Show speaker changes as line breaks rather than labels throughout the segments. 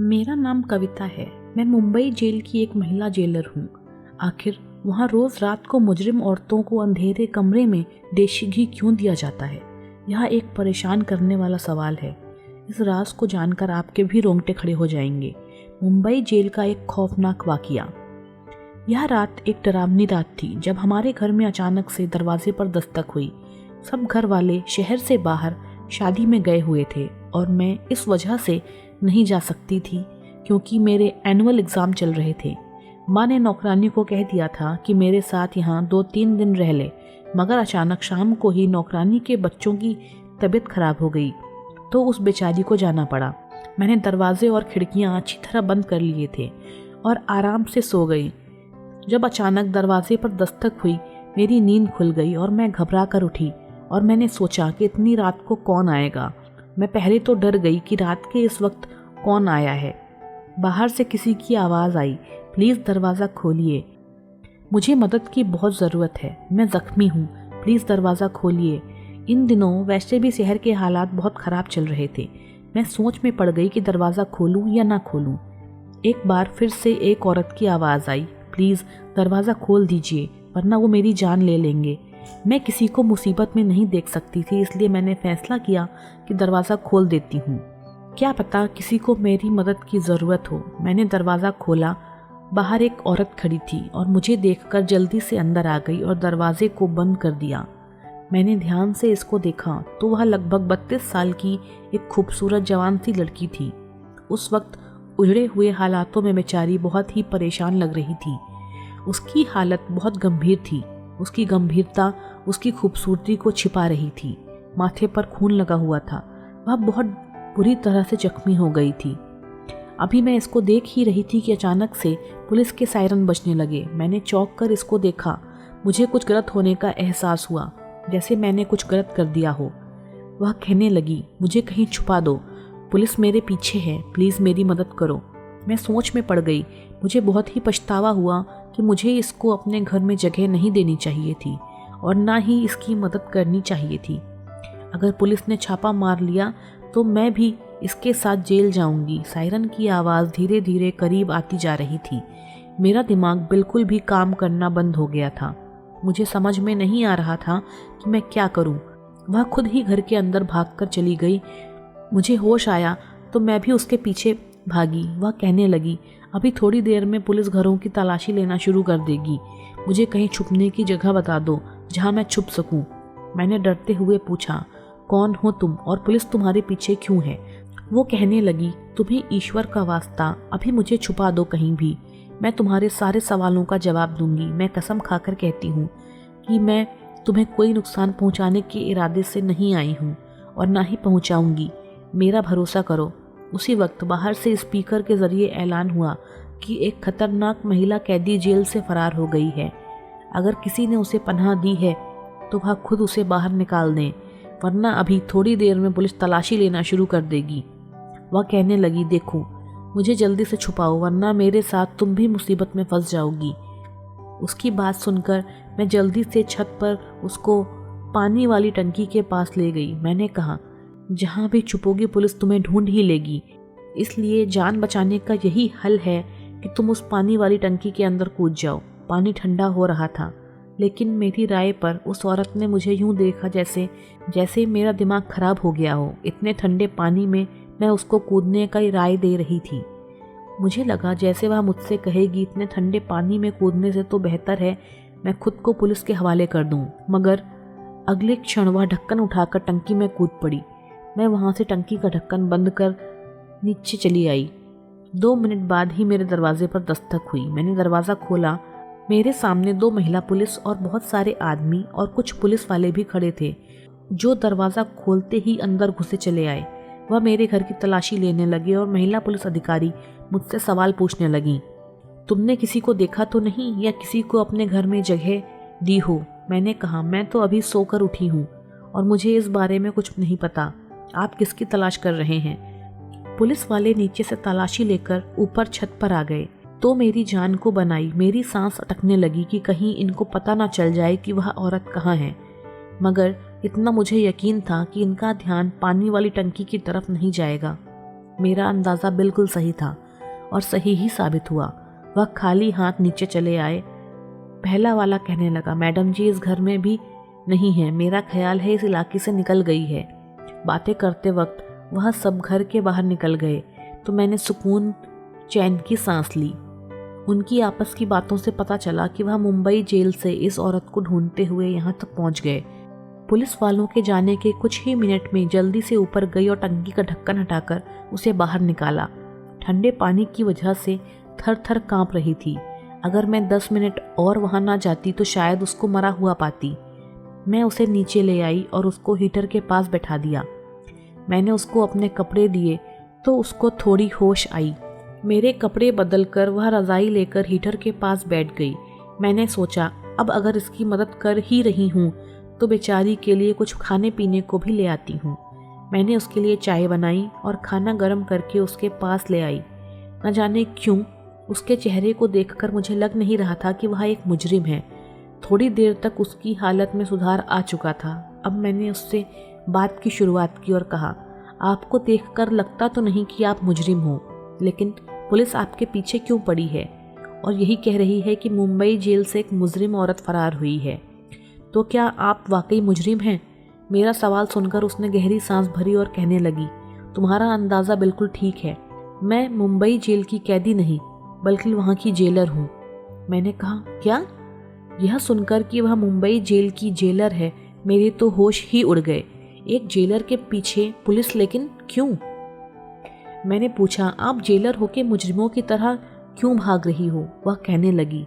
मेरा नाम कविता है। मैं मुंबई जेल की एक महिला जेलर हूँ। आखिर वहाँ रोज़ रात को मुजरिम औरतों को अंधेरे कमरे में देशी घी क्यों दिया जाता है? यह एक परेशान करने वाला सवाल है। इस राज को जानकर आपके भी रोंगटे खड़े हो जाएंगे। मुंबई जेल का एक खौफनाक वाकया। यह रात एक डरावनी रात थी जब हमारे घर में अचानक से दरवाजे पर दस्तक हुई। सब घर वाले शहर से बाहर शादी में गए हुए थे और मैं इस वजह से नहीं जा सकती थी क्योंकि मेरे एनुअल एग्ज़ाम चल रहे थे। माँ ने नौकरानी को कह दिया था कि मेरे साथ यहाँ 2-3 दिन रह ले, मगर अचानक शाम को ही नौकरानी के बच्चों की तबीयत खराब हो गई तो उस बेचारी को जाना पड़ा। मैंने दरवाजे और खिड़कियाँ अच्छी तरह बंद कर लिए थे और आराम से सो गई। जब अचानक दरवाजे पर दस्तक हुई, मेरी नींद खुल गई और मैं घबरा कर उठी और मैंने सोचा कि इतनी रात को कौन आएगा। मैं पहले तो डर गई कि रात के इस वक्त कौन आया है। बाहर से किसी की आवाज़ आई, प्लीज़ दरवाज़ा खोलिए, मुझे मदद की बहुत ज़रूरत है, मैं ज़ख्मी हूँ, प्लीज़ दरवाज़ा खोलिए। इन दिनों वैसे भी शहर के हालात बहुत ख़राब चल रहे थे। मैं सोच में पड़ गई कि दरवाज़ा खोलूँ या ना खोलूँ। एक बार फिर से एक औरत की आवाज़ आई, प्लीज़ दरवाज़ा खोल दीजिए वरना वो मेरी जान ले लेंगे। मैं किसी को मुसीबत में नहीं देख सकती थी, इसलिए मैंने फैसला किया कि दरवाज़ा खोल देती हूँ, क्या पता किसी को मेरी मदद की ज़रूरत हो। मैंने दरवाज़ा खोला। बाहर एक औरत खड़ी थी और मुझे देखकर जल्दी से अंदर आ गई और दरवाजे को बंद कर दिया। मैंने ध्यान से इसको देखा तो वह लगभग 32 साल की एक खूबसूरत जवान सी लड़की थी। उस वक्त उजड़े हुए हालातों में बेचारी बहुत ही परेशान लग रही थी। उसकी हालत बहुत गंभीर थी। उसकी गंभीरता उसकी खूबसूरती को छिपा रही थी। माथे पर खून लगा हुआ था। वह बहुत बुरी तरह से जख्मी हो गई थी। अभी मैं इसको देख ही रही थी कि अचानक से पुलिस के सायरन बजने लगे। मैंने चौंक कर इसको देखा। मुझे कुछ गलत होने का एहसास हुआ, जैसे मैंने कुछ गलत कर दिया हो। वह कहने लगी, मुझे कहीं छुपा दो, पुलिस मेरे पीछे है, प्लीज़ मेरी मदद करो। मैं सोच में पड़ गई। मुझे बहुत ही पछतावा हुआ कि मुझे इसको अपने घर में जगह नहीं देनी चाहिए थी और ना ही इसकी मदद करनी चाहिए थी। अगर पुलिस ने छापा मार लिया तो मैं भी इसके साथ जेल जाऊंगी। सायरन की आवाज़ धीरे धीरे करीब आती जा रही थी। मेरा दिमाग बिल्कुल भी काम करना बंद हो गया था। मुझे समझ में नहीं आ रहा था कि मैं क्या करूं। वह खुद ही घर के अंदर भागकर चली गई। मुझे होश आया तो मैं भी उसके पीछे भागी। वह कहने लगी, अभी थोड़ी देर में पुलिस घरों की तलाशी लेना शुरू कर देगी, मुझे कहीं छुपने की जगह बता दो जहां मैं छुप सकूं। मैंने डरते हुए पूछा, कौन हो तुम और पुलिस तुम्हारे पीछे क्यों है? वो कहने लगी, तुम्हें ईश्वर का वास्ता, अभी मुझे छुपा दो कहीं भी, मैं तुम्हारे सारे सवालों का जवाब दूंगी। मैं कसम खाकर कहती हूँ कि मैं तुम्हें कोई नुकसान पहुँचाने के इरादे से नहीं आई हूँ और ना ही पहुँचाऊँगी, मेरा भरोसा करो। उसी वक्त बाहर से स्पीकर के जरिए ऐलान हुआ कि एक खतरनाक महिला कैदी जेल से फरार हो गई है। अगर किसी ने उसे पनाह दी है तो वह खुद उसे बाहर निकाल दें, वरना अभी थोड़ी देर में पुलिस तलाशी लेना शुरू कर देगी। वह कहने लगी, देखो मुझे जल्दी से छुपाओ वरना मेरे साथ तुम भी मुसीबत में फंस जाओगी। उसकी बात सुनकर मैं जल्दी से छत पर उसको पानी वाली टंकी के पास ले गई। मैंने कहा, जहाँ भी छुपोगी पुलिस तुम्हें ढूंढ ही लेगी, इसलिए जान बचाने का यही हल है कि तुम उस पानी वाली टंकी के अंदर कूद जाओ। पानी ठंडा हो रहा था, लेकिन मेरी राय पर उस औरत ने मुझे यूं देखा जैसे मेरा दिमाग खराब हो गया हो। इतने ठंडे पानी में मैं उसको कूदने का राय दे रही थी। मुझे लगा जैसे वह मुझसे कहेगी, इतने ठंडे पानी में कूदने से तो बेहतर है मैं खुद को पुलिस के हवाले कर दूं। मगर अगले क्षण वह ढक्कन उठाकर टंकी में कूद पड़ी। मैं वहाँ से टंकी का ढक्कन बंद कर नीचे चली आई। 2 मिनट बाद ही मेरे दरवाजे पर दस्तक हुई। मैंने दरवाज़ा खोला। मेरे सामने 2 महिला पुलिस और बहुत सारे आदमी और कुछ पुलिस वाले भी खड़े थे, जो दरवाज़ा खोलते ही अंदर घुसे चले आए। वह मेरे घर की तलाशी लेने लगे और महिला पुलिस अधिकारी मुझसे सवाल पूछने लगी, तुमने किसी को देखा तो नहीं या किसी को अपने घर में जगह दी हो? मैंने कहा, मैं तो अभी सोकर उठी हूँ और मुझे इस बारे में कुछ नहीं पता। आप किसकी तलाश कर रहे हैं? पुलिस वाले नीचे से तलाशी लेकर ऊपर छत पर आ गए तो मेरी जान को बनाई। मेरी सांस अटकने लगी कि कहीं इनको पता ना चल जाए कि वह औरत कहाँ है। मगर इतना मुझे यकीन था कि इनका ध्यान पानी वाली टंकी की तरफ नहीं जाएगा। मेरा अंदाज़ा बिल्कुल सही था और सही ही साबित हुआ। वह खाली हाथ नीचे चले आए। पहला वाला कहने लगा, मैडम जी इस घर में भी नहीं है, मेरा ख्याल है इस इलाके से निकल गई है। बातें करते वक्त वह सब घर के बाहर निकल गए तो मैंने सुकून चैन की सांस ली। उनकी आपस की बातों से पता चला कि वह मुंबई जेल से इस औरत को ढूंढते हुए यहाँ तक पहुँच गए। पुलिस वालों के जाने के कुछ ही मिनट में जल्दी से ऊपर गई और टंकी का ढक्कन हटाकर उसे बाहर निकाला। ठंडे पानी की वजह से थर थर काँप रही थी। अगर मैं 10 मिनट और वहाँ ना जाती तो शायद उसको मरा हुआ पाती। मैं उसे नीचे ले आई और उसको हीटर के पास बैठा दिया। मैंने उसको अपने कपड़े दिए तो उसको थोड़ी होश आई। मेरे कपड़े बदलकर वह रज़ाई लेकर हीटर के पास बैठ गई। मैंने सोचा अब अगर इसकी मदद कर ही रही हूँ तो बेचारी के लिए कुछ खाने पीने को भी ले आती हूँ। मैंने उसके लिए चाय बनाई और खाना गर्म करके उसके पास ले आई। न जाने क्यों उसके चेहरे को देखकर मुझे लग नहीं रहा था कि वह एक मुजरिम है। थोड़ी देर तक उसकी हालत में सुधार आ चुका था। अब मैंने उससे बात की शुरुआत की और कहा, आपको देखकर लगता तो नहीं कि आप मुजरिम हो, लेकिन पुलिस आपके पीछे क्यों पड़ी है और यही कह रही है कि मुंबई जेल से एक मुजरिम औरत फरार हुई है, तो क्या आप वाकई मुजरिम हैं? मेरा सवाल सुनकर उसने गहरी सांस भरी और कहने लगी, तुम्हारा अंदाज़ा बिल्कुल ठीक है, मैं मुंबई जेल की कैदी नहीं बल्कि वहाँ की जेलर हूँ। मैंने कहा, क्या? यह सुनकर कि वह मुंबई जेल की जेलर है मेरे तो होश ही उड़ गए। एक जेलर के पीछे पुलिस, लेकिन क्यों? मैंने पूछा, आप जेलर होके मुजरिमों की तरह क्यों भाग रही हो? वह कहने लगी,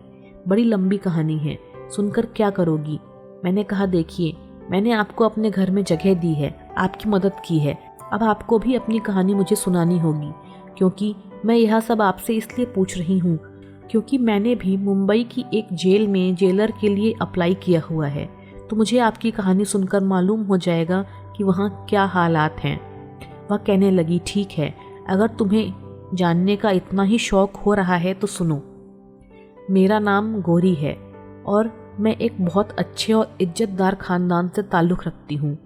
बड़ी लंबी कहानी है, सुनकर क्या करोगी? मैंने कहा, देखिए मैंने आपको अपने घर में जगह दी है, आपकी मदद की है, अब आपको भी अपनी कहानी मुझे सुनानी होगी, क्योंकि मैं यह सब आपसे इसलिए पूछ रही हूँ क्योंकि मैंने भी मुंबई की एक जेल में जेलर के लिए अप्लाई किया हुआ है, तो मुझे आपकी कहानी सुनकर मालूम हो जाएगा कि वहाँ क्या हालात हैं। वह कहने लगी, ठीक है, अगर तुम्हें जानने का इतना ही शौक हो रहा है तो सुनो। मेरा नाम गौरी है और मैं एक बहुत अच्छे और इज्जतदार ख़ानदान से ताल्लुक़ रखती हूँ।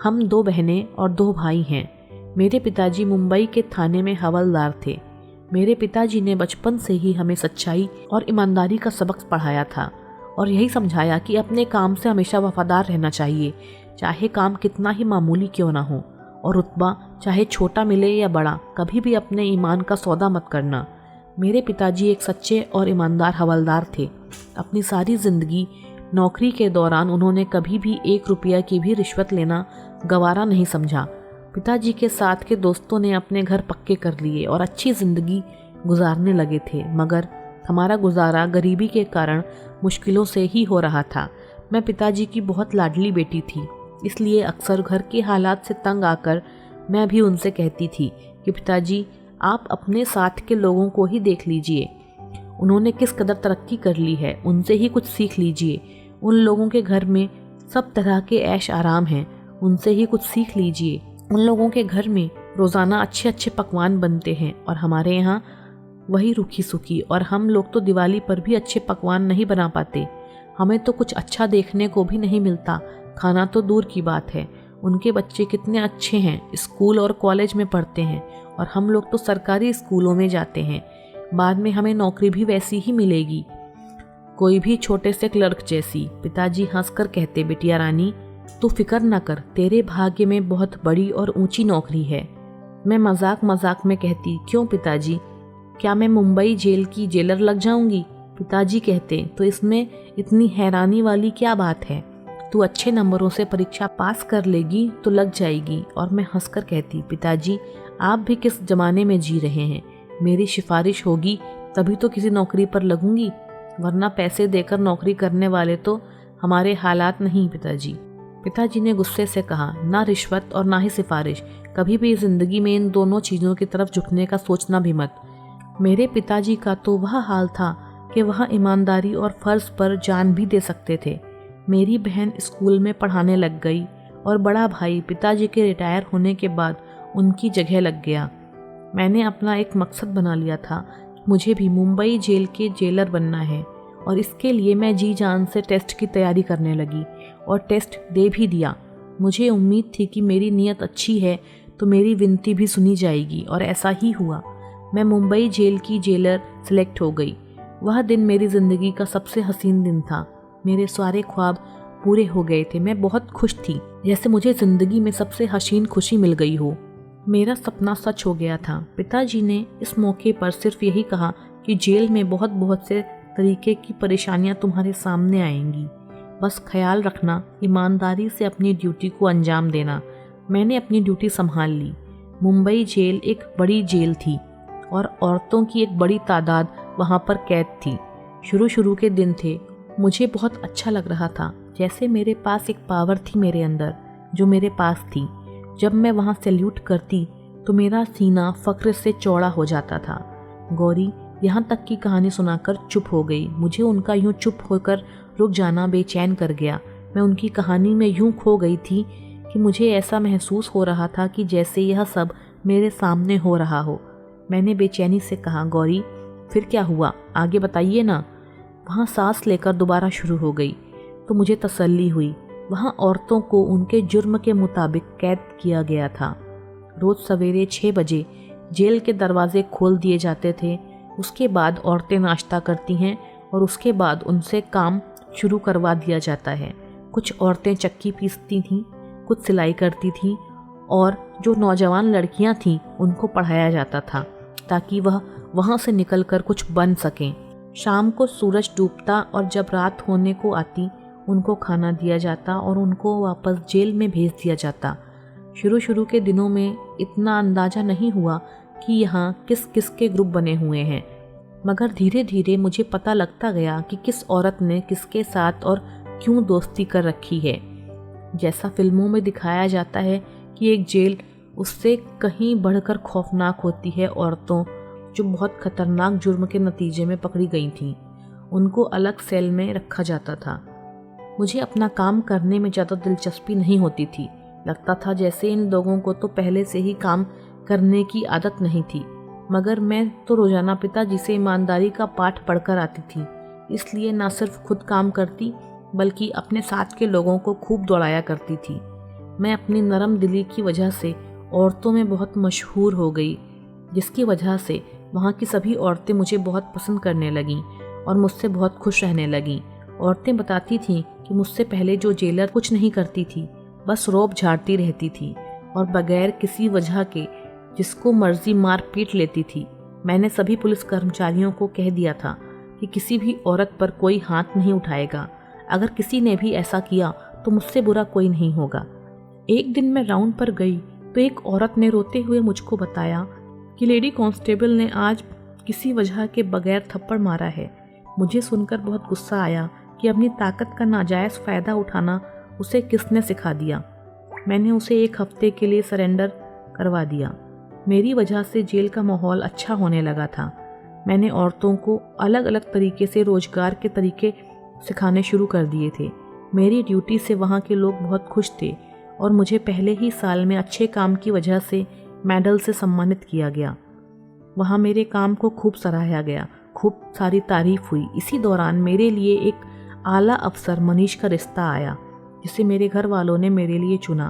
हम 2 बहनें और 2 भाई हैं। मेरे पिताजी मुंबई के थाने में हवलदार थे। मेरे पिताजी ने बचपन से ही हमें सच्चाई और ईमानदारी का सबक पढ़ाया था और यही समझाया कि अपने काम से हमेशा वफादार रहना चाहिए, चाहे काम कितना ही मामूली क्यों ना हो, और रुतबा चाहे छोटा मिले या बड़ा, कभी भी अपने ईमान का सौदा मत करना। मेरे पिताजी एक सच्चे और ईमानदार हवलदार थे। अपनी सारी ज़िंदगी नौकरी के दौरान उन्होंने कभी भी 1 रुपया की भी रिश्वत लेना गवारा नहीं समझा। पिताजी के साथ के दोस्तों ने अपने घर पक्के कर लिए और अच्छी ज़िंदगी गुजारने लगे थे, मगर हमारा गुजारा गरीबी के कारण मुश्किलों से ही हो रहा था। मैं पिताजी की बहुत लाडली बेटी थी, इसलिए अक्सर घर के हालात से तंग आकर मैं भी उनसे कहती थी कि पिताजी आप अपने साथ के लोगों को ही देख लीजिए, उन्होंने किस कदर तरक्की कर ली है, उनसे ही कुछ सीख लीजिए। उन लोगों के घर में सब तरह के ऐश आराम हैं, उनसे ही कुछ सीख लीजिए। उन लोगों के घर में रोज़ाना अच्छे अच्छे पकवान बनते हैं और हमारे यहाँ वही रूखी सूखी, और हम लोग तो दिवाली पर भी अच्छे पकवान नहीं बना पाते। हमें तो कुछ अच्छा देखने को भी नहीं मिलता, खाना तो दूर की बात है। उनके बच्चे कितने अच्छे हैं, स्कूल और कॉलेज में पढ़ते हैं और हम लोग तो सरकारी स्कूलों में जाते हैं। बाद में हमें नौकरी भी वैसी ही मिलेगी, कोई भी छोटे से क्लर्क जैसी। पिताजी हंसकर कहते, बिटिया रानी तू फिक्र न कर, तेरे भाग्य में बहुत बड़ी और ऊंची नौकरी है। मैं मजाक मजाक में कहती, क्यों पिताजी, क्या मैं मुंबई जेल की जेलर लग जाऊंगी? पिताजी कहते, तो इसमें इतनी हैरानी वाली क्या बात है, तू अच्छे नंबरों से परीक्षा पास कर लेगी तो लग जाएगी। और मैं हंसकर कहती, पिताजी आप भी किस ज़माने में जी रहे हैं, मेरी सिफारिश होगी तभी तो किसी नौकरी पर लगूंगी, वरना पैसे देकर नौकरी करने वाले तो हमारे हालात नहीं। पिताजी ने गुस्से से कहा, ना रिश्वत और ना ही सिफारिश, कभी भी ज़िंदगी में इन दोनों चीज़ों की तरफ झुकने का सोचना भी मत। मेरे पिताजी का तो वह हाल था कि वह ईमानदारी और फ़र्ज़ पर जान भी दे सकते थे। मेरी बहन स्कूल में पढ़ाने लग गई और बड़ा भाई पिताजी के रिटायर होने के बाद उनकी जगह लग गया। मैंने अपना एक मकसद बना लिया था, मुझे भी मुंबई जेल के जेलर बनना है, और इसके लिए मैं जी जान से टेस्ट की तैयारी करने लगी और टेस्ट दे भी दिया। मुझे उम्मीद थी कि मेरी नीयत अच्छी है तो मेरी विनती भी सुनी जाएगी, और ऐसा ही हुआ। मैं मुंबई जेल की जेलर सिलेक्ट हो गई। वह दिन मेरी ज़िंदगी का सबसे हसीन दिन था। मेरे सारे ख्वाब पूरे हो गए थे। मैं बहुत खुश थी, जैसे मुझे ज़िंदगी में सबसे हसीन खुशी मिल गई हो। मेरा सपना सच हो गया था। पिताजी ने इस मौके पर सिर्फ यही कहा कि जेल में बहुत बहुत से तरीके की परेशानियां तुम्हारे सामने आएंगी, बस ख्याल रखना, ईमानदारी से अपनी ड्यूटी को अंजाम देना। मैंने अपनी ड्यूटी संभाल ली। मुंबई जेल एक बड़ी जेल थी और औरतों की एक बड़ी तादाद वहाँ पर कैद थी। शुरू के दिन थे। मुझे बहुत अच्छा लग रहा था, जैसे मेरे पास एक पावर थी मेरे अंदर जो मेरे पास थी। जब मैं वहाँ सैल्यूट करती तो मेरा सीना फ़ख्र से चौड़ा हो जाता था। गौरी यहाँ तक की कहानी सुनाकर चुप हो गई। मुझे उनका यूँ चुप होकर रुक जाना बेचैन कर गया। मैं उनकी कहानी में यूँ खो गई थी कि मुझे ऐसा महसूस हो रहा था कि जैसे यह सब मेरे सामने हो रहा हो। मैंने बेचैनी से कहा, गौरी फिर क्या हुआ, आगे बताइए ना। वहाँ सांस लेकर दोबारा शुरू हो गई तो मुझे तसल्ली हुई। वहाँ औरतों को उनके जुर्म के मुताबिक कैद किया गया था। रोज़ सवेरे 6 बजे जेल के दरवाजे खोल दिए जाते थे। उसके बाद औरतें नाश्ता करती हैं और उसके बाद उनसे काम शुरू करवा दिया जाता है। कुछ औरतें चक्की पीसती थीं, कुछ सिलाई करती थीं, और जो नौजवान लड़कियां थीं उनको पढ़ाया जाता था ताकि वह वहाँ से निकलकर कुछ बन सकें। शाम को सूरज डूबता और जब रात होने को आती उनको खाना दिया जाता और उनको वापस जेल में भेज दिया जाता। शुरू के दिनों में इतना अंदाज़ा नहीं हुआ कि यहाँ किस किस के ग्रुप बने हुए हैं, मगर धीरे धीरे मुझे पता लगता गया कि किस औरत ने किसके साथ और क्यों दोस्ती कर रखी है। जैसा फिल्मों में दिखाया जाता है कि एक जेल उससे कहीं बढ़कर खौफनाक होती है। औरतों जो बहुत खतरनाक जुर्म के नतीजे में पकड़ी गई थीं, उनको अलग सेल में रखा जाता था। मुझे अपना काम करने में ज़्यादा दिलचस्पी नहीं होती थी। लगता था जैसे इन लोगों को तो पहले से ही काम करने की आदत नहीं थी, मगर मैं तो रोज़ाना पिताजी से ईमानदारी का पाठ पढ़कर आती थी। इसलिए ना सिर्फ खुद काम करती बल्कि अपने साथ के लोगों को खूब दौड़ाया करती थी। मैं अपनी नरम दिली की वजह से औरतों में बहुत मशहूर हो गई, जिसकी वजह से वहाँ की सभी औरतें मुझे बहुत पसंद करने लगीं और मुझसे बहुत खुश रहने लगीं। औरतें बताती थीं कि मुझसे पहले जो जेलर कुछ नहीं करती थी, बस रौब झाड़ती रहती थी और बगैर किसी वजह के जिसको मर्जी मार पीट लेती थी। मैंने सभी पुलिस कर्मचारियों को कह दिया था कि किसी भी औरत पर कोई हाथ नहीं उठाएगा। अगर किसी ने भी ऐसा किया तो मुझसे बुरा कोई नहीं होगा। एक दिन मैं राउंड पर गई तो एक औरत ने रोते हुए मुझको बताया कि लेडी कांस्टेबल ने आज किसी वजह के बगैर थप्पड़ मारा है। मुझे सुनकर बहुत गुस्सा आया कि अपनी ताकत का नाजायज़ फ़ायदा उठाना उसे किसने सिखा दिया। मैंने उसे 1 हफ्ते के लिए सरेंडर करवा दिया। मेरी वजह से जेल का माहौल अच्छा होने लगा था। मैंने औरतों को अलग अलग तरीके से रोज़गार के तरीके सिखाने शुरू कर दिए थे। मेरी ड्यूटी से वहाँ के लोग बहुत खुश थे और मुझे पहले ही साल में अच्छे काम की वजह से मेडल से सम्मानित किया गया। वहाँ मेरे काम को खूब सराहा गया, खूब सारी तारीफ हुई। इसी दौरान मेरे लिए एक आला अफसर मनीष का रिश्ता आया, जिसे मेरे घर वालों ने मेरे लिए चुना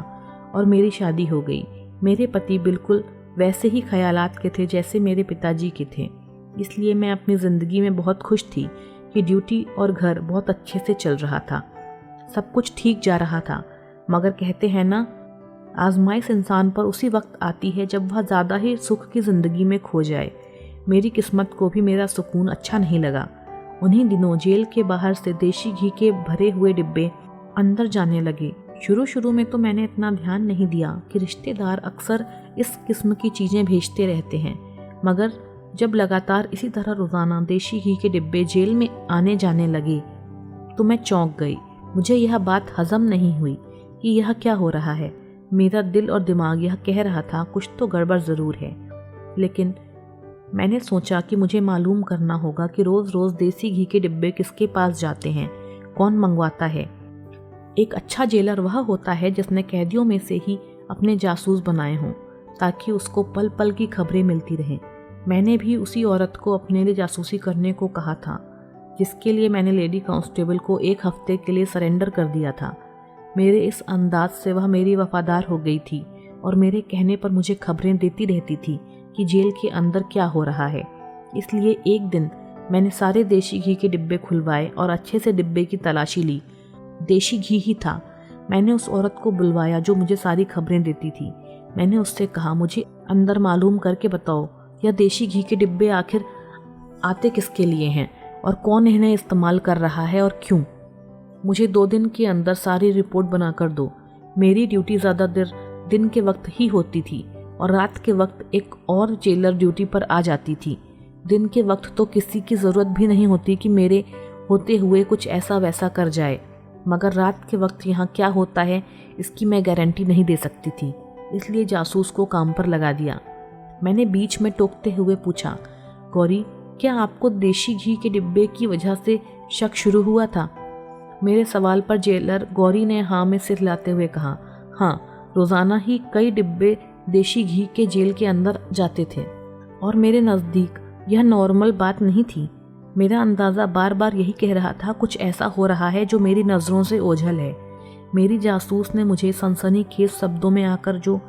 और मेरी शादी हो गई। मेरे पति बिल्कुल वैसे ही ख्यालात के थे जैसे मेरे पिताजी के थे। इसलिए मैं अपनी ज़िंदगी में बहुत खुश थी कि ड्यूटी और घर बहुत अच्छे से चल रहा था। सब कुछ ठीक जा रहा था, मगर कहते हैं ना, आजमाइश इंसान पर उसी वक्त आती है जब वह ज़्यादा ही सुख की ज़िंदगी में खो जाए। मेरी किस्मत को भी मेरा सुकून अच्छा नहीं लगा। उन्हीं दिनों जेल के बाहर से देशी घी के भरे हुए डिब्बे अंदर जाने लगे। शुरू में तो मैंने इतना ध्यान नहीं दिया कि रिश्तेदार अक्सर इस किस्म की चीज़ें भेजते रहते हैं, मगर जब लगातार इसी तरह रोज़ाना देशी घी के डिब्बे जेल में आने जाने लगे तो मैं चौंक गई। मुझे यह बात हजम नहीं हुई कि यह क्या हो रहा है। मेरा दिल और दिमाग यह कह रहा था कुछ तो गड़बड़ ज़रूर है, लेकिन मैंने सोचा कि मुझे मालूम करना होगा कि रोज़ रोज़ देसी घी के डिब्बे किसके पास जाते हैं, कौन मंगवाता है। एक अच्छा जेलर वह होता है जिसने कैदियों में से ही अपने जासूस बनाए हों, ताकि उसको पल पल की खबरें मिलती रहें। मैंने भी उसी औरत को अपने लिए जासूसी करने को कहा था, जिसके लिए मैंने लेडी कांस्टेबल को 1 हफ्ते के लिए सरेंडर कर दिया था। मेरे इस अंदाज से वह मेरी वफादार हो गई थी। और मेरे कहने पर मुझे खबरें देती रहती थी कि जेल के अंदर क्या हो रहा है। इसलिए एक दिन मैंने सारे देसी घी के डिब्बे खुलवाए और अच्छे से डिब्बे की तलाशी ली। देसी घी ही था। मैंने उस औरत को बुलवाया जो मुझे सारी खबरें देती थी। मैंने उससे कहा, मुझे अंदर मालूम करके बताओ, यह देसी घी के डिब्बे आखिर आते किसके लिए हैं और कौन इन्हें इस्तेमाल कर रहा है और क्यों। मुझे 2 दिन के अंदर सारी रिपोर्ट बना कर दो। मेरी ड्यूटी ज़्यादा देर दिन के वक्त ही होती थी और रात के वक्त एक और जेलर ड्यूटी पर आ जाती थी। दिन के वक्त तो किसी की ज़रूरत भी नहीं होती कि मेरे होते हुए कुछ ऐसा वैसा कर जाए, मगर रात के वक्त यहाँ क्या होता है इसकी मैं गारंटी नहीं दे सकती थी। इसलिए जासूस को काम पर लगा दिया। मैंने बीच में टोकते हुए पूछा, गौरी, क्या आपको देसी घी के डिब्बे की वजह से शक शुरू हुआ था? मेरे सवाल पर जेलर गौरी ने हाँ में सिर हिलाते हुए कहा, हाँ, रोज़ाना ही कई डिब्बे देसी घी के जेल के अंदर जाते थे और मेरे नज़दीक यह नॉर्मल बात नहीं थी। मेरा अंदाज़ा बार बार यही कह रहा था, कुछ ऐसा हो रहा है जो मेरी नज़रों से ओझल है। मेरी जासूस ने मुझे सनसनीखेज शब्दों में आकर जो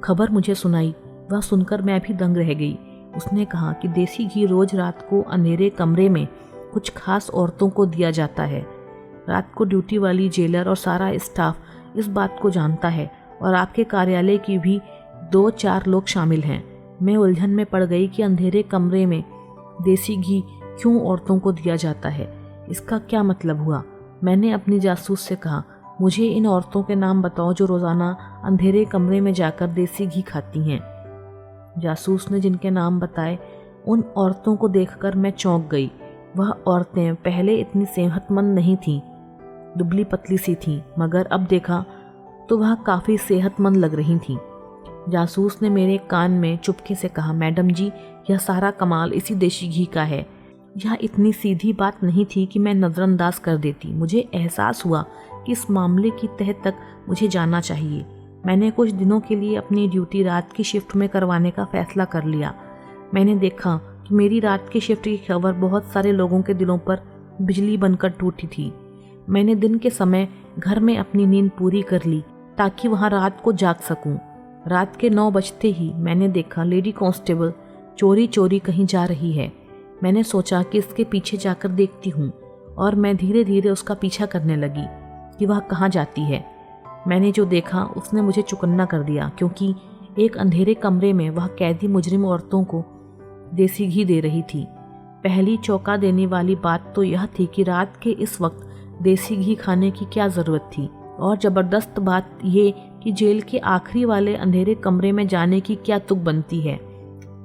खबर मुझे सुनाई, वह सुनकर मैं भी दंग रह गई। उसने कहा कि देसी घी रोज रात को अंधेरे कमरे में कुछ खास औरतों को दिया जाता है। रात को ड्यूटी वाली जेलर और सारा स्टाफ इस बात को जानता है और आपके कार्यालय की भी 2-4 लोग शामिल हैं। मैं उलझन में पड़ गई कि अंधेरे कमरे में देसी घी क्यों औरतों को दिया जाता है, इसका क्या मतलब हुआ। मैंने अपनी जासूस से कहा, मुझे इन औरतों के नाम बताओ जो रोज़ाना अंधेरे कमरे में जाकर देसी घी खाती हैं। जासूस ने जिनके नाम बताए, उन औरतों को देखकर मैं चौंक गई। वह औरतें पहले इतनी सेहतमंद नहीं थीं, दुबली पतली सी थीं, मगर अब देखा तो वह काफ़ी सेहतमंद लग रही थीं। जासूस ने मेरे कान में चुपके से कहा, मैडम जी, यह सारा कमाल इसी देसी घी का है। यह इतनी सीधी बात नहीं थी कि मैं नज़रअंदाज कर देती। मुझे एहसास हुआ कि इस मामले की तह तक मुझे जाना चाहिए। मैंने कुछ दिनों के लिए अपनी ड्यूटी रात की शिफ्ट में करवाने का फैसला कर लिया। मैंने देखा कि मेरी रात की शिफ्ट की खबर बहुत सारे लोगों के दिलों पर बिजली बनकर टूटी थी। मैंने दिन के समय घर में अपनी नींद पूरी कर ली ताकि वहाँ रात को जाग सकूं। रात के 9 बजते ही मैंने देखा लेडी कांस्टेबल चोरी चोरी कहीं जा रही है। मैंने सोचा कि इसके पीछे जाकर देखती हूँ और मैं धीरे धीरे उसका पीछा करने लगी कि वह कहाँ जाती है। मैंने जो देखा उसने मुझे चौकन्ना कर दिया, क्योंकि एक अंधेरे कमरे में वह कैदी मुजरिम औरतों को देसी घी दे रही थी। पहली चौंका देने वाली बात तो यह थी कि रात के इस वक्त देसी घी खाने की क्या ज़रूरत थी, और ज़बरदस्त बात ये कि जेल के आखिरी वाले अंधेरे कमरे में जाने की क्या तुक बनती है।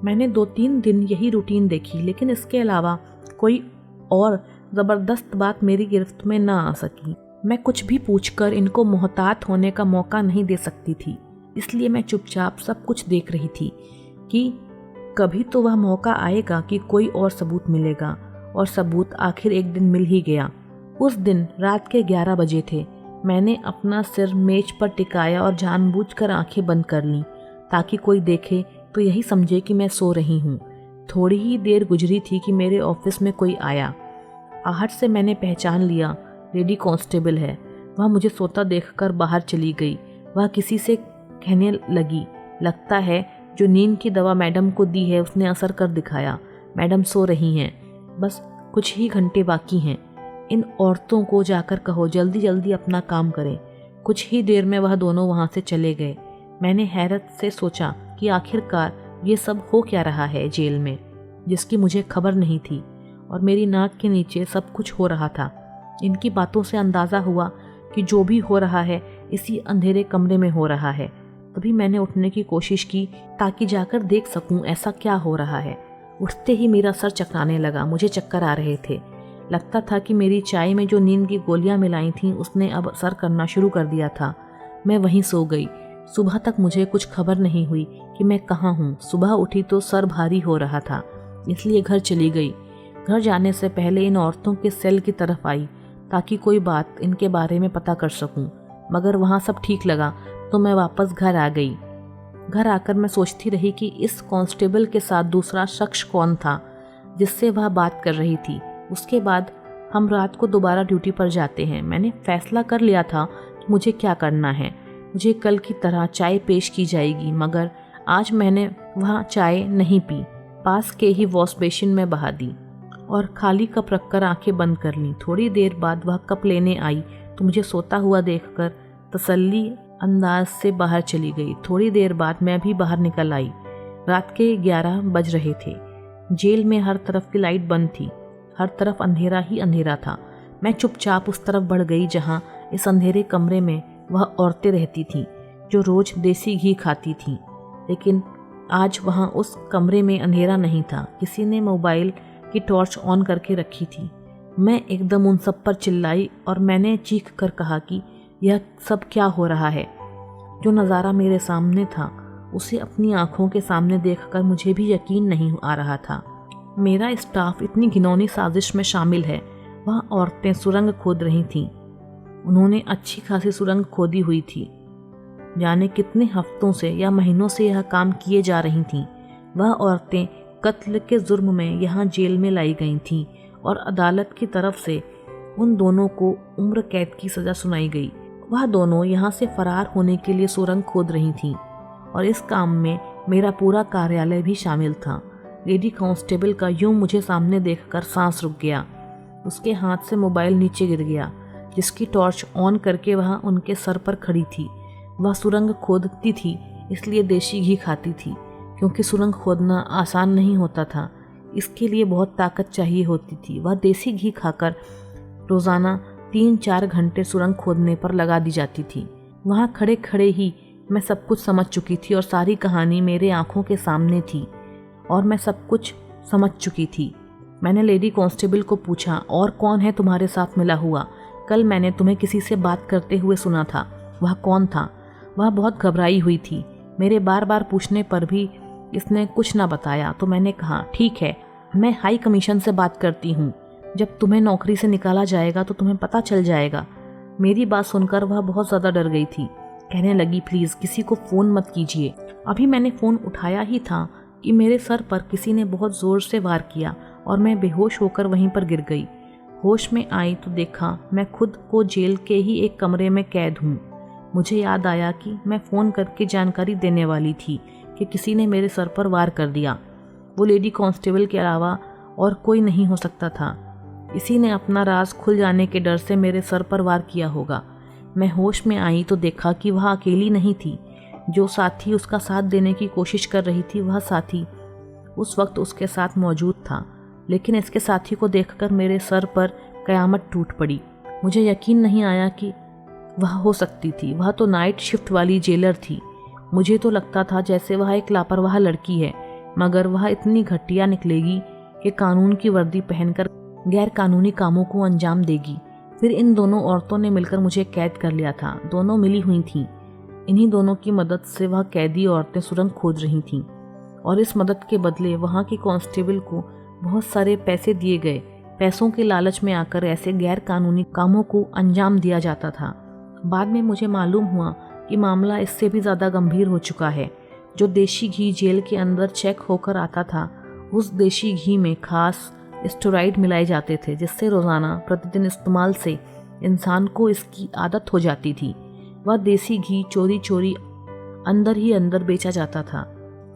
मैंने 2-3 दिन यही रूटीन देखी, लेकिन इसके अलावा कोई और ज़बरदस्त बात मेरी गिरफ्त में न आ सकी। मैं कुछ भी पूछकर इनको मोहतात होने का मौका नहीं दे सकती थी, इसलिए मैं चुपचाप सब कुछ देख रही थी कि कभी तो वह मौका आएगा कि कोई और सबूत मिलेगा, और सबूत आखिर एक दिन मिल ही गया। उस दिन रात के 11 बजे थे। मैंने अपना सिर मेज पर टिकाया और जानबूझकर आंखें बंद कर लीं ताकि कोई देखे तो यही समझे कि मैं सो रही हूँ। थोड़ी ही देर गुजरी थी कि मेरे ऑफिस में कोई आया। आहट से मैंने पहचान लिया, लेडी कांस्टेबल है। वह मुझे सोता देखकर बाहर चली गई। वह किसी से कहने लगी, लगता है जो नींद की दवा मैडम को दी है उसने असर कर दिखाया। मैडम सो रही हैं, बस कुछ ही घंटे बाकी हैं। इन औरतों को जाकर कहो जल्दी जल्दी अपना काम करें। कुछ ही देर में वह दोनों वहाँ से चले गए। मैंने हैरत से सोचा कि आखिरकार ये सब हो क्या रहा है जेल में, जिसकी मुझे खबर नहीं थी, और मेरी नाक के नीचे सब कुछ हो रहा था। इनकी बातों से अंदाज़ा हुआ कि जो भी हो रहा है इसी अंधेरे कमरे में हो रहा है। तभी मैंने उठने की कोशिश की ताकि जाकर देख सकूं ऐसा क्या हो रहा है। उठते ही मेरा सर चकराने लगा, मुझे चक्कर आ रहे थे। लगता था कि मेरी चाय में जो नींद की गोलियां मिलाई थीं उसने अब असर करना शुरू कर दिया था। मैं वहीं सो गई। सुबह तक मुझे कुछ खबर नहीं हुई कि मैं कहाँ हूँ। सुबह उठी तो सर भारी हो रहा था, इसलिए घर चली गई। घर जाने से पहले इन औरतों के सेल की तरफ आई ताकि कोई बात इनके बारे में पता कर सकूं, मगर वहाँ सब ठीक लगा तो मैं वापस घर आ गई। घर आकर मैं सोचती रही कि इस कांस्टेबल के साथ दूसरा शख्स कौन था जिससे वह बात कर रही थी। उसके बाद हम रात को दोबारा ड्यूटी पर जाते हैं। मैंने फैसला कर लिया था कि मुझे क्या करना है। मुझे कल की तरह चाय पेश की जाएगी, मगर आज मैंने वह चाय नहीं पी। पास के ही वॉश बेसिन में बहा दी और खाली कप रखकर आंखें बंद कर लीं। थोड़ी देर बाद वह कप लेने आई तो मुझे सोता हुआ देखकर तसल्ली अंदाज से बाहर चली गई। थोड़ी देर बाद मैं भी बाहर निकल आई। रात के 11 बज रहे थे। जेल में हर तरफ की लाइट बंद थी, हर तरफ अंधेरा ही अंधेरा था। मैं चुपचाप उस तरफ बढ़ गई जहां इस अंधेरे कमरे में वह औरतें रहती थीं जो रोज देसी घी खाती थीं। लेकिन आज वहां उस कमरे में अंधेरा नहीं था। किसी ने मोबाइल की टॉर्च ऑन करके रखी थी। मैं एकदम उन सब पर चिल्लाई और मैंने चीख कर कहा कि यह सब क्या हो रहा है। जो नज़ारा मेरे सामने था उसे अपनी आंखों के सामने देखकर मुझे भी यकीन नहीं आ रहा था। मेरा स्टाफ इतनी घिनौनी साजिश में शामिल है। वह औरतें सुरंग खोद रही थीं। उन्होंने अच्छी खासी सुरंग खोदी हुई थी। जाने कितने हफ्तों से या महीनों से यह काम किए जा रही थीं। वह औरतें कत्ल के जुर्म में यहाँ जेल में लाई गई थीं और अदालत की तरफ से उन दोनों को उम्र कैद की सज़ा सुनाई गई। वह दोनों यहाँ से फरार होने के लिए सुरंग खोद रही थीं और इस काम में मेरा पूरा कार्यालय भी शामिल था। लेडी कांस्टेबल का यूं मुझे सामने देखकर सांस रुक गया। उसके हाथ से मोबाइल नीचे गिर गया, जिसकी टॉर्च ऑन करके वह उनके सर पर खड़ी थी। वह सुरंग खोदती थी, इसलिए देसी घी खाती थी, क्योंकि सुरंग खोदना आसान नहीं होता था। इसके लिए बहुत ताकत चाहिए होती थी। वह देसी घी खाकर रोज़ाना 3-4 घंटे सुरंग खोदने पर लगा दी जाती थी। वहाँ खड़े खड़े ही मैं सब कुछ समझ चुकी थी और सारी कहानी मेरे आंखों के सामने थी और मैं सब कुछ समझ चुकी थी। मैंने लेडी कांस्टेबल को पूछा, और कौन है तुम्हारे साथ मिला हुआ? कल मैंने तुम्हें किसी से बात करते हुए सुना था। वह कौन था? वह बहुत घबराई हुई थी। मेरे बार बार पूछने पर भी इसने कुछ ना बताया तो मैंने कहा, ठीक है, मैं हाई कमीशन से बात करती हूँ। जब तुम्हें नौकरी से निकाला जाएगा तो तुम्हें पता चल जाएगा। मेरी बात सुनकर वह बहुत ज़्यादा डर गई थी। कहने लगी, प्लीज़ किसी को फ़ोन मत कीजिए। अभी मैंने फ़ोन उठाया ही था कि मेरे सर पर किसी ने बहुत ज़ोर से वार किया और मैं बेहोश होकर वहीं पर गिर गई। होश में आई तो देखा मैं खुद को जेल के ही एक कमरे में कैद हूँ। मुझे याद आया कि मैं फ़ोन करके जानकारी देने वाली थी कि किसी ने मेरे सर पर वार कर दिया। वो लेडी कांस्टेबल के अलावा और कोई नहीं हो सकता था। इसी ने अपना राज खुल जाने के डर से मेरे सर पर वार किया होगा। मैं होश में आई तो देखा कि वह अकेली नहीं थी। जो साथी उसका साथ देने की कोशिश कर रही थी, वह साथी उस वक्त उसके साथ मौजूद था। लेकिन इसके साथी को देखकर मेरे सर पर कयामत टूट पड़ी। मुझे यकीन नहीं आया कि वह हो सकती थी। वह तो नाइट शिफ्ट वाली जेलर थी। मुझे तो लगता था जैसे वह एक लापरवाह लड़की है, मगर वह इतनी घटिया निकलेगी कि कानून की वर्दी पहनकर गैर कानूनी कामों को अंजाम देगी। फिर इन दोनों औरतों ने मिलकर मुझे कैद कर लिया था। दोनों मिली हुई थीं। इन्हीं दोनों की मदद से वह कैदी औरतें सुरंग खोद रही थीं और इस मदद के बदले वहाँ की कांस्टेबल को बहुत सारे पैसे दिए गए। पैसों के लालच में आकर ऐसे गैर कानूनी कामों को अंजाम दिया जाता था। बाद में मुझे मालूम हुआ कि मामला इससे भी ज़्यादा गंभीर हो चुका है। जो देशी घी जेल के अंदर चेक होकर आता था, उस देशी घी में खास स्टेरॉइड मिलाए जाते थे, जिससे रोज़ाना प्रतिदिन इस्तेमाल से इंसान को इसकी आदत हो जाती थी। वह देसी घी चोरी चोरी अंदर ही अंदर बेचा जाता था।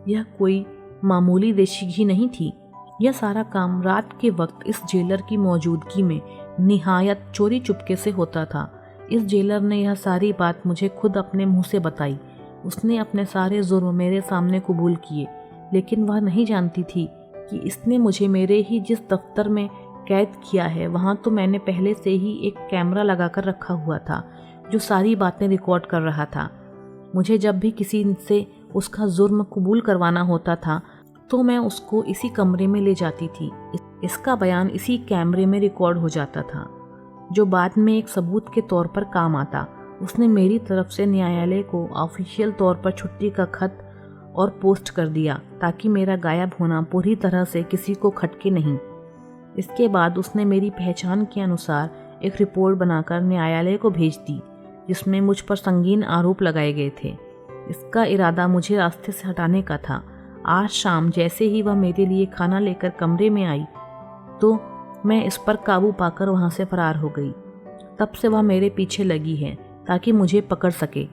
यह कोई मामूली देशी घी नहीं थी। यह सारा काम रात के वक्त इस जेलर की मौजूदगी में निहायत चोरी चुपके से होता था। इस जेलर ने यह सारी बात मुझे खुद अपने मुंह से बताई। उसने अपने सारे जुर्म मेरे सामने कबूल किए, लेकिन वह नहीं जानती थी कि इसने मुझे मेरे ही जिस दफ्तर में कैद किया है, वहाँ तो मैंने पहले से ही एक कैमरा लगाकर रखा हुआ था जो सारी बातें रिकॉर्ड कर रहा था। मुझे जब भी किसी से उसका जुर्म कबूल करवाना होता था तो मैं उसको इसी कमरे में ले जाती थी। इसका बयान इसी कैमरे में रिकॉर्ड हो जाता था, जो बाद में एक सबूत के तौर पर काम आता। उसने मेरी तरफ से न्यायालय को ऑफिशियल तौर पर छुट्टी का खत और पोस्ट कर दिया, ताकि मेरा गायब होना पूरी तरह से किसी को खटके नहीं। इसके बाद उसने मेरी पहचान के अनुसार एक रिपोर्ट बनाकर न्यायालय को भेज दी, जिसमें मुझ पर संगीन आरोप लगाए गए थे। इसका इरादा मुझे रास्ते से हटाने का था। आज शाम जैसे ही वह मेरे लिए खाना लेकर कमरे में आई तो मैं इस पर काबू पाकर वहाँ से फरार हो गई। तब से वह मेरे पीछे लगी है ताकि मुझे पकड़ सके।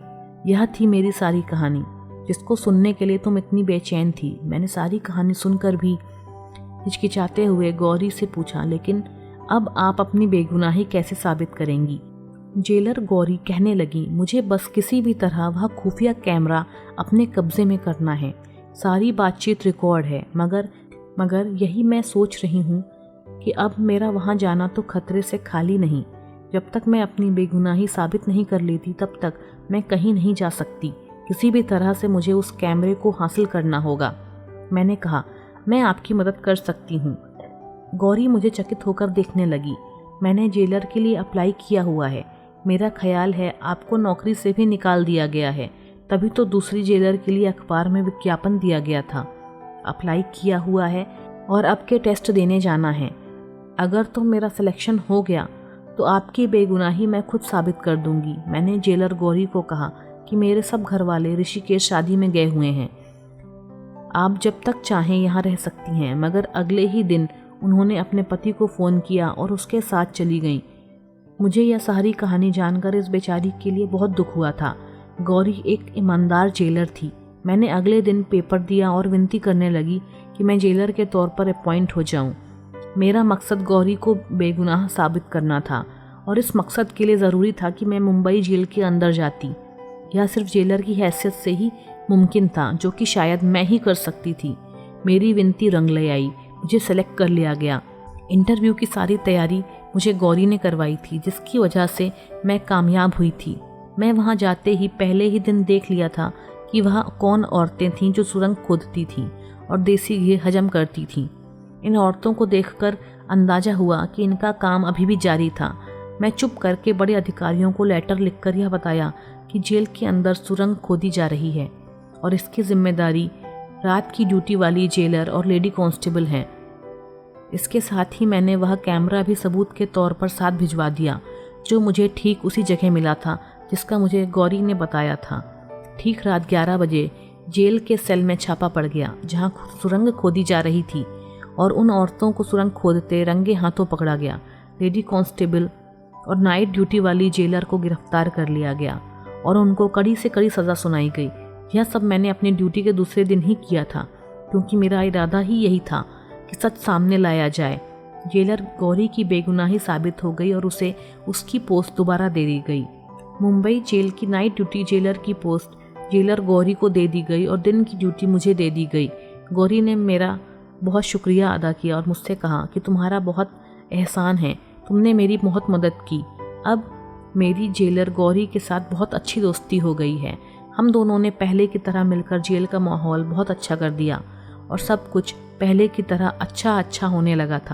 यह थी मेरी सारी कहानी, जिसको सुनने के लिए तुम इतनी बेचैन थी। मैंने सारी कहानी सुनकर भी हिचकिचाते हुए गौरी से पूछा, लेकिन अब आप अपनी बेगुनाही कैसे साबित करेंगी? जेलर गौरी कहने लगी, मुझे बस किसी भी तरह वह खुफिया कैमरा अपने कब्जे में करना है। सारी बातचीत रिकॉर्ड है, मगर यही मैं सोच रही हूँ कि अब मेरा वहाँ जाना तो खतरे से खाली नहीं। जब तक मैं अपनी बेगुनाही साबित नहीं कर लेती तब तक मैं कहीं नहीं जा सकती। किसी भी तरह से मुझे उस कैमरे को हासिल करना होगा। मैंने कहा, मैं आपकी मदद कर सकती हूँ। गौरी मुझे चकित होकर देखने लगी। मैंने जेलर के लिए अप्लाई किया हुआ है। मेरा ख्याल है आपको नौकरी से भी निकाल दिया गया है, तभी तो दूसरी जेलर के लिए अखबार में विज्ञापन दिया गया था। अप्लाई किया हुआ है और अब के टेस्ट देने जाना है। अगर तो मेरा सिलेक्शन हो गया तो आपकी बेगुनाही मैं खुद साबित कर दूंगी। मैंने जेलर गौरी को कहा कि मेरे सब घर वाले ऋषिकेश शादी में गए हुए हैं, आप जब तक चाहें यहाँ रह सकती हैं। मगर अगले ही दिन उन्होंने अपने पति को फ़ोन किया और उसके साथ चली गईं। मुझे यह सारी कहानी जानकर इस बेचारी के लिए बहुत दुख हुआ था। गौरी एक ईमानदार जेलर थी। मैंने अगले दिन पेपर दिया और विनती करने लगी कि मैं जेलर के तौर पर अपॉइंट हो जाऊं। मेरा मकसद गौरी को बेगुनाह साबित करना था और इस मकसद के लिए ज़रूरी था कि मैं मुंबई जेल के अंदर जाती। यह सिर्फ जेलर की हैसियत से ही मुमकिन था, जो कि शायद मैं ही कर सकती थी। मेरी विनती रंग ले आई, मुझे सेलेक्ट कर लिया गया। इंटरव्यू की सारी तैयारी मुझे गौरी ने करवाई थी, जिसकी वजह से मैं कामयाब हुई थी। मैं वहां जाते ही पहले ही दिन देख लिया था कि वह कौन औरतें थीं जो सुरंग खोदती थीं और देसी घी हजम करती थीं। इन औरतों को देखकर अंदाजा हुआ कि इनका काम अभी भी जारी था। मैं चुप करके बड़े अधिकारियों को लेटर लिखकर यह बताया कि जेल के अंदर सुरंग खोदी जा रही है और इसकी जिम्मेदारी रात की ड्यूटी वाली जेलर और लेडी कांस्टेबल हैं। इसके साथ ही मैंने वह कैमरा भी सबूत के तौर पर साथ भिजवा दिया, जो मुझे ठीक उसी जगह मिला था जिसका मुझे गौरी ने बताया था। ठीक रात 11 बजे जेल के सेल में छापा पड़ गया, जहां सुरंग खोदी जा रही थी, और उन औरतों को सुरंग खोदते रंगे हाथों पकड़ा गया। लेडी कांस्टेबल और नाइट ड्यूटी वाली जेलर को गिरफ्तार कर लिया गया और उनको कड़ी से कड़ी सज़ा सुनाई गई। यह सब मैंने अपनी ड्यूटी के दूसरे दिन ही किया था, क्योंकि मेरा इरादा ही यही था कि सच सामने लाया जाए। जेलर गौरी की बेगुनाही साबित हो गई और उसे उसकी पोस्ट दोबारा दे दी गई। मुंबई जेल की नाइट ड्यूटी जेलर की पोस्ट जेलर गौरी को दे दी गई और दिन की ड्यूटी मुझे दे दी गई। गौरी ने मेरा बहुत शुक्रिया अदा किया और मुझसे कहा कि तुम्हारा बहुत एहसान है, तुमने मेरी बहुत मदद की। अब मेरी जेलर गौरी के साथ बहुत अच्छी दोस्ती हो गई है। हम दोनों ने पहले की तरह मिलकर जेल का माहौल बहुत अच्छा कर दिया और सब कुछ पहले की तरह अच्छा होने लगा था।